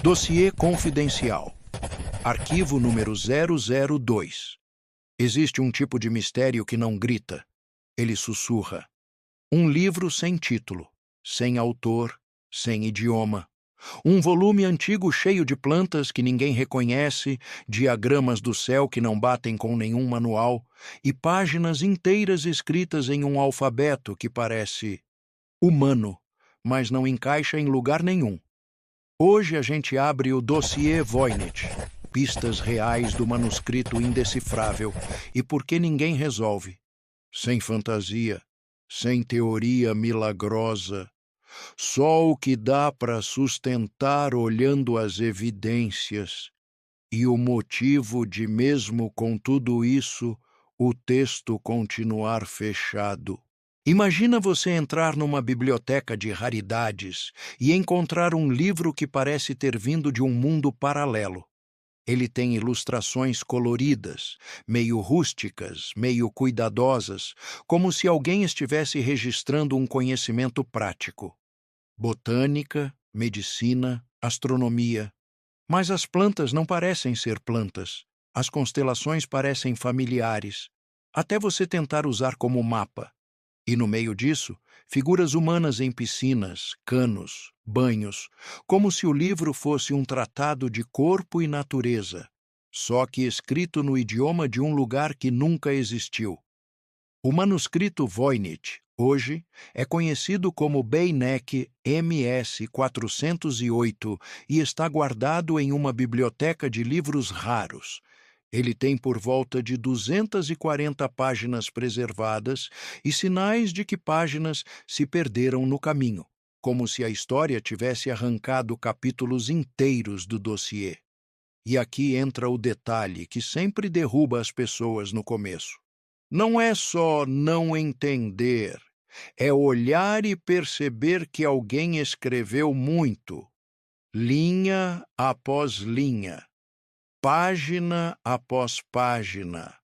Dossiê confidencial. Arquivo número 002. Existe um tipo de mistério que não grita. Ele sussurra. Um livro sem título, sem autor, sem idioma. Um volume antigo cheio de plantas que ninguém reconhece, diagramas do céu que não batem com nenhum manual e páginas inteiras escritas em um alfabeto que parece humano, mas não encaixa em lugar nenhum. Hoje a gente abre o dossiê Voynich, pistas reais do manuscrito indecifrável e por que ninguém resolve. Sem fantasia, sem teoria milagrosa, só o que dá para sustentar olhando as evidências e o motivo de, mesmo com tudo isso, o texto continuar fechado. Imagina você entrar numa biblioteca de raridades e encontrar um livro que parece ter vindo de um mundo paralelo. Ele tem ilustrações coloridas, meio rústicas, meio cuidadosas, como se alguém estivesse registrando um conhecimento prático. Botânica, medicina, astronomia. Mas as plantas não parecem ser plantas. As constelações parecem familiares, até você tentar usar como mapa. E no meio disso, figuras humanas em piscinas, canos, banhos, como se o livro fosse um tratado de corpo e natureza, só que escrito no idioma de um lugar que nunca existiu. O manuscrito Voynich, hoje, é conhecido como Beinecke MS 408 e está guardado em uma biblioteca de livros raros. Ele tem por volta de 240 páginas preservadas e sinais de que páginas se perderam no caminho, como se a história tivesse arrancado capítulos inteiros do dossiê. E aqui entra o detalhe que sempre derruba as pessoas no começo. Não é só não entender, é olhar e perceber que alguém escreveu muito, linha após linha, página após página,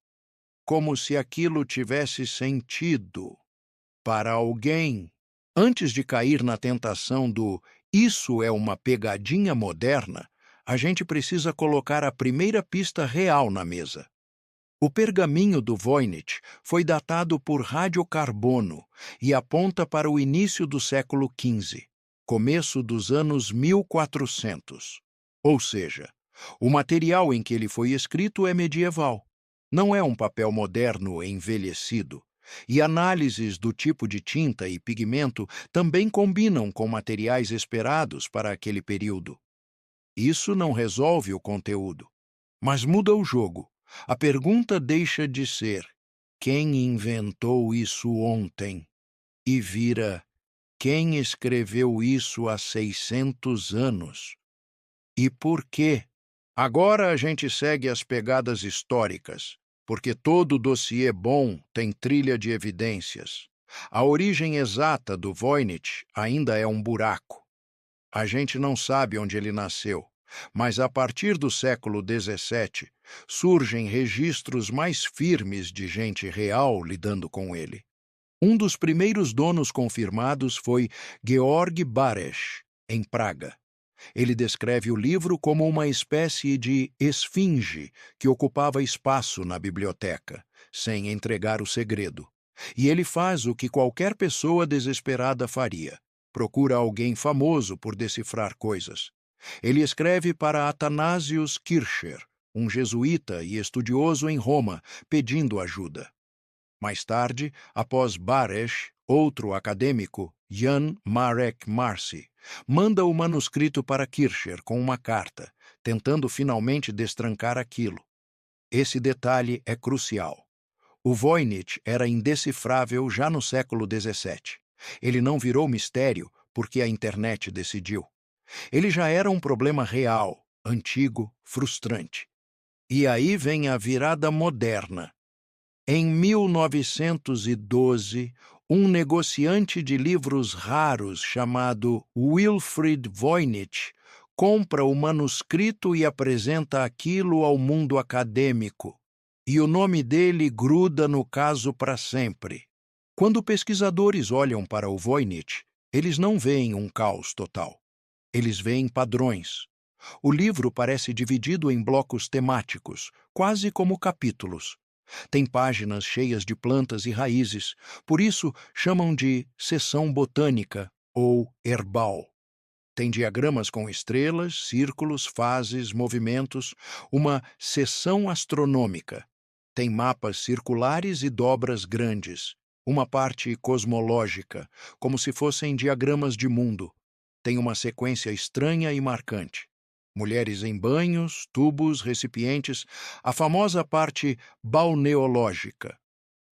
como se aquilo tivesse sentido para alguém. Antes de cair na tentação do "isso é uma pegadinha moderna", a gente precisa colocar a primeira pista real na mesa. O pergaminho do Voynich foi datado por radiocarbono e aponta para o início do século XV, começo dos anos 1400. Ou seja, o material em que ele foi escrito é medieval. Não é um papel moderno envelhecido. E análises do tipo de tinta e pigmento também combinam com materiais esperados para aquele período. Isso não resolve o conteúdo, mas muda o jogo. A pergunta deixa de ser quem inventou isso ontem e vira quem escreveu isso há 600 anos. E por quê? Agora a gente segue as pegadas históricas, porque todo dossiê bom tem trilha de evidências. A origem exata do Voynich ainda é um buraco. A gente não sabe onde ele nasceu, mas a partir do século XVII surgem registros mais firmes de gente real lidando com ele. Um dos primeiros donos confirmados foi Georg Baresch, em Praga. Ele descreve o livro como uma espécie de esfinge que ocupava espaço na biblioteca, sem entregar o segredo. E ele faz o que qualquer pessoa desesperada faria: procura alguém famoso por decifrar coisas. Ele escreve para Athanasius Kircher, um jesuíta e estudioso em Roma, pedindo ajuda. Mais tarde, após Baresch, outro acadêmico, Jan Marek Marcy, manda o manuscrito para Kircher com uma carta, tentando finalmente destrancar aquilo. Esse detalhe é crucial. O Voynich era indecifrável já no século XVII. Ele não virou mistério porque a internet decidiu. Ele já era um problema real, antigo, frustrante. E aí vem a virada moderna. Em 1912, um negociante de livros raros chamado Wilfried Voynich compra o manuscrito e apresenta aquilo ao mundo acadêmico. E o nome dele gruda no caso para sempre. Quando pesquisadores olham para o Voynich, eles não veem um caos total. Eles veem padrões. O livro parece dividido em blocos temáticos, quase como capítulos. Tem páginas cheias de plantas e raízes, por isso chamam de seção botânica ou herbal. Tem diagramas com estrelas, círculos, fases, movimentos, uma seção astronômica. Tem mapas circulares e dobras grandes, uma parte cosmológica, como se fossem diagramas de mundo. Tem uma sequência estranha e marcante. Mulheres em banhos, tubos, recipientes, a famosa parte balneológica.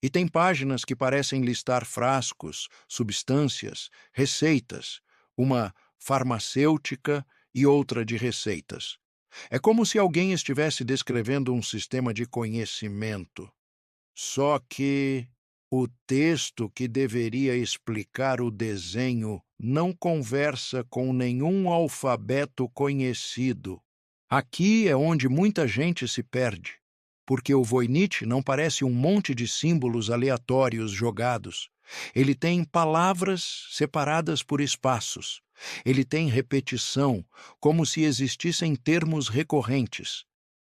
E tem páginas que parecem listar frascos, substâncias, receitas, uma farmacêutica e outra de receitas. É como se alguém estivesse descrevendo um sistema de conhecimento. Só que o texto que deveria explicar o desenho não conversa com nenhum alfabeto conhecido. Aqui é onde muita gente se perde, porque o Voynich não parece um monte de símbolos aleatórios jogados. Ele tem palavras separadas por espaços. Ele tem repetição, como se existissem termos recorrentes.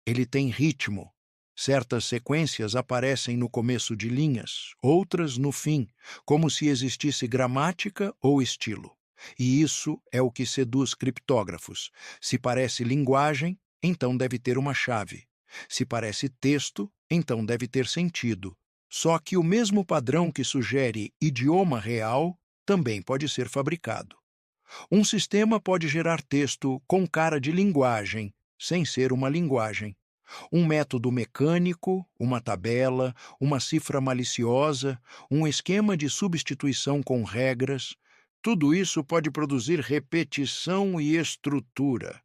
Ele tem ritmo. Certas sequências aparecem no começo de linhas, outras no fim, como se existisse gramática ou estilo. E isso é o que seduz criptógrafos. Se parece linguagem, então deve ter uma chave. Se parece texto, então deve ter sentido. Só que o mesmo padrão que sugere idioma real também pode ser fabricado. Um sistema pode gerar texto com cara de linguagem, sem ser uma linguagem. Um método mecânico, uma tabela, uma cifra maliciosa, um esquema de substituição com regras, tudo isso pode produzir repetição e estrutura.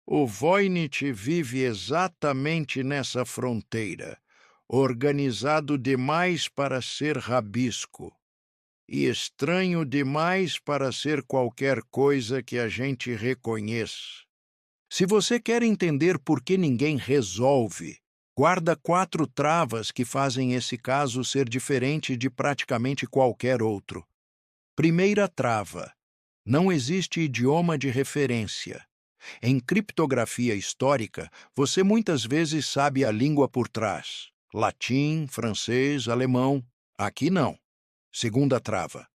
O Voynich vive exatamente nessa fronteira, organizado demais para ser rabisco e estranho demais para ser qualquer coisa que a gente reconheça. Se você quer entender por que ninguém resolve, guarda 4 travas que fazem esse caso ser diferente de praticamente qualquer outro. Primeira trava: não existe idioma de referência. Em criptografia histórica, você muitas vezes sabe a língua por trás: latim, francês, alemão. Aqui não. Segunda trava: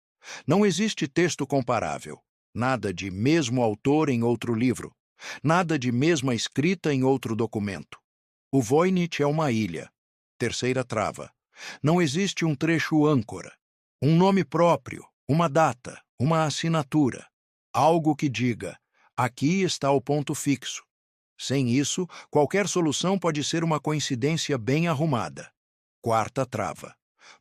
não existe texto comparável. Nada de mesmo autor em outro livro. Nada de mesma escrita em outro documento. O Voynich é uma ilha. Terceira trava: não existe um trecho âncora, um nome próprio, uma data, uma assinatura, algo que diga: aqui está o ponto fixo. Sem isso, qualquer solução pode ser uma coincidência bem arrumada. Quarta trava: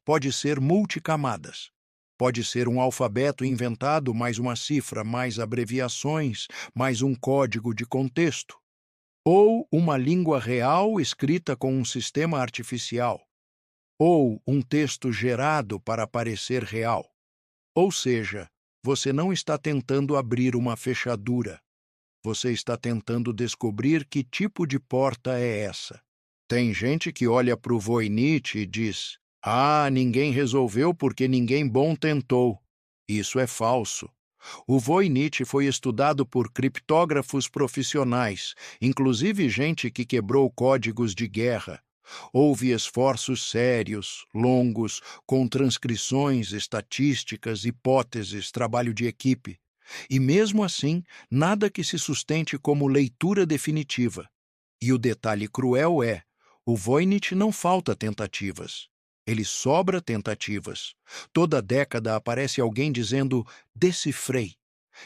pode ser multicamadas. Pode ser um alfabeto inventado, mais uma cifra, mais abreviações, mais um código de contexto. Ou uma língua real escrita com um sistema artificial. Ou um texto gerado para parecer real. Ou seja, você não está tentando abrir uma fechadura. Você está tentando descobrir que tipo de porta é essa. Tem gente que olha para o Voynich e diz: ah, ninguém resolveu porque ninguém bom tentou. Isso é falso. O Voynich foi estudado por criptógrafos profissionais, inclusive gente que quebrou códigos de guerra. Houve esforços sérios, longos, com transcrições, estatísticas, hipóteses, trabalho de equipe. E mesmo assim, nada que se sustente como leitura definitiva. E o detalhe cruel é: o Voynich não falta tentativas. Ele sobra tentativas. Toda década aparece alguém dizendo: decifrei.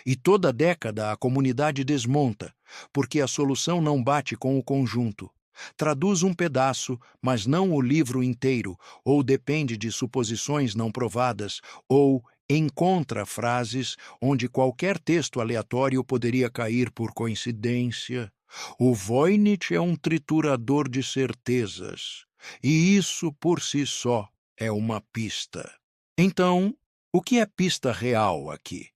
E toda década a comunidade desmonta, porque a solução não bate com o conjunto. Traduz um pedaço, mas não o livro inteiro, ou depende de suposições não provadas, ou encontra frases onde qualquer texto aleatório poderia cair por coincidência. O Voynich é um triturador de certezas. E isso, por si só, é uma pista. Então, o que é pista real aqui?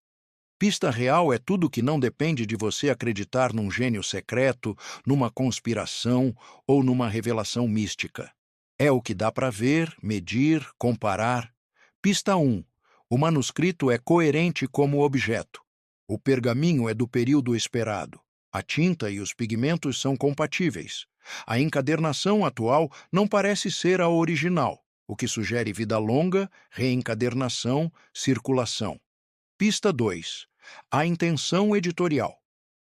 Pista real é tudo que não depende de você acreditar num gênio secreto, numa conspiração ou numa revelação mística. É o que dá para ver, medir, comparar. Pista 1. O manuscrito é coerente como objeto. O pergaminho é do período esperado. A tinta e os pigmentos são compatíveis. A encadernação atual não parece ser a original, o que sugere vida longa, reencadernação, circulação. Pista 2. A intenção editorial.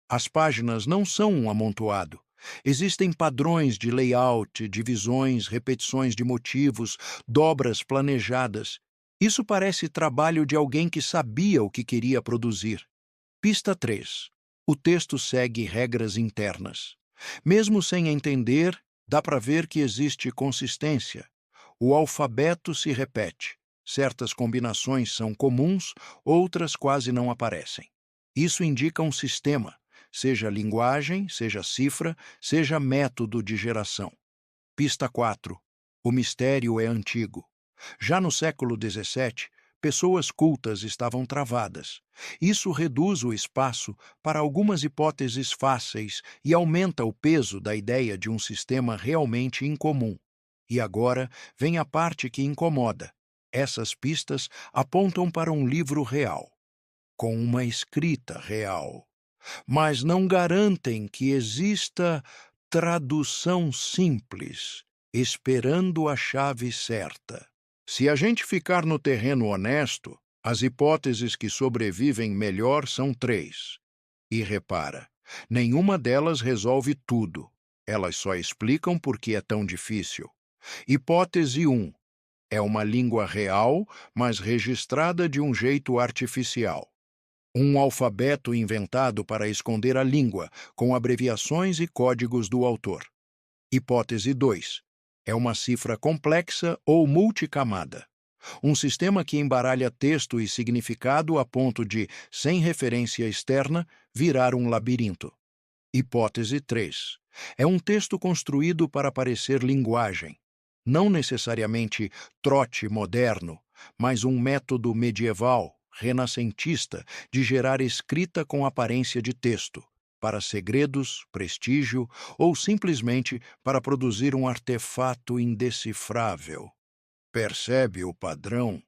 As páginas não são um amontoado. Existem padrões de layout, divisões, repetições de motivos, dobras planejadas. Isso parece trabalho de alguém que sabia o que queria produzir. Pista 3. O texto segue regras internas. Mesmo sem entender, dá para ver que existe consistência. O alfabeto se repete. Certas combinações são comuns, outras quase não aparecem. Isso indica um sistema, seja linguagem, seja cifra, seja método de geração. Pista 4. O mistério é antigo. Já no século XVII, pessoas cultas estavam travadas. Isso reduz o espaço para algumas hipóteses fáceis e aumenta o peso da ideia de um sistema realmente incomum. E agora vem a parte que incomoda. Essas pistas apontam para um livro real, com uma escrita real, mas não garantem que exista tradução simples, esperando a chave certa. Se a gente ficar no terreno honesto, as hipóteses que sobrevivem melhor são 3. E repara, nenhuma delas resolve tudo. Elas só explicam por que é tão difícil. Hipótese 1. É uma língua real, mas registrada de um jeito artificial. Um alfabeto inventado para esconder a língua, com abreviações e códigos do autor. Hipótese 2. É uma cifra complexa ou multicamada. Um sistema que embaralha texto e significado a ponto de, sem referência externa, virar um labirinto. Hipótese 3. É um texto construído para parecer linguagem. Não necessariamente trote moderno, mas um método medieval, renascentista, de gerar escrita com aparência de texto, para segredos, prestígio ou simplesmente para produzir um artefato indecifrável. Percebe o padrão?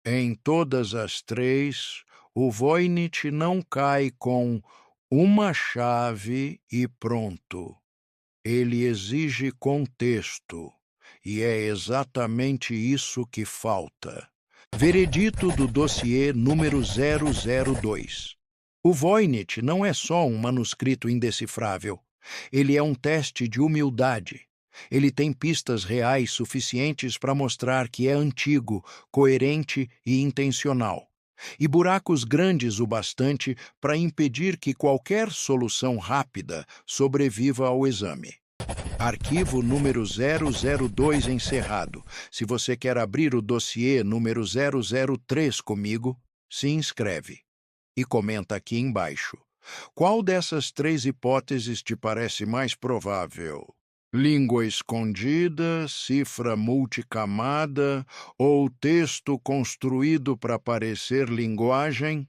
Em todas as 3, o Voynich não cai com uma chave e pronto. Ele exige contexto, e é exatamente isso que falta. Veredito do dossiê número 002. O Voynich não é só um manuscrito indecifrável. Ele é um teste de humildade. Ele tem pistas reais suficientes para mostrar que é antigo, coerente e intencional. E buracos grandes o bastante para impedir que qualquer solução rápida sobreviva ao exame. Arquivo número 002 encerrado. Se você quer abrir o dossiê número 003 comigo, se inscreve. E comenta aqui embaixo. Qual dessas 3 hipóteses te parece mais provável? Língua escondida, cifra multicamada ou texto construído para parecer linguagem?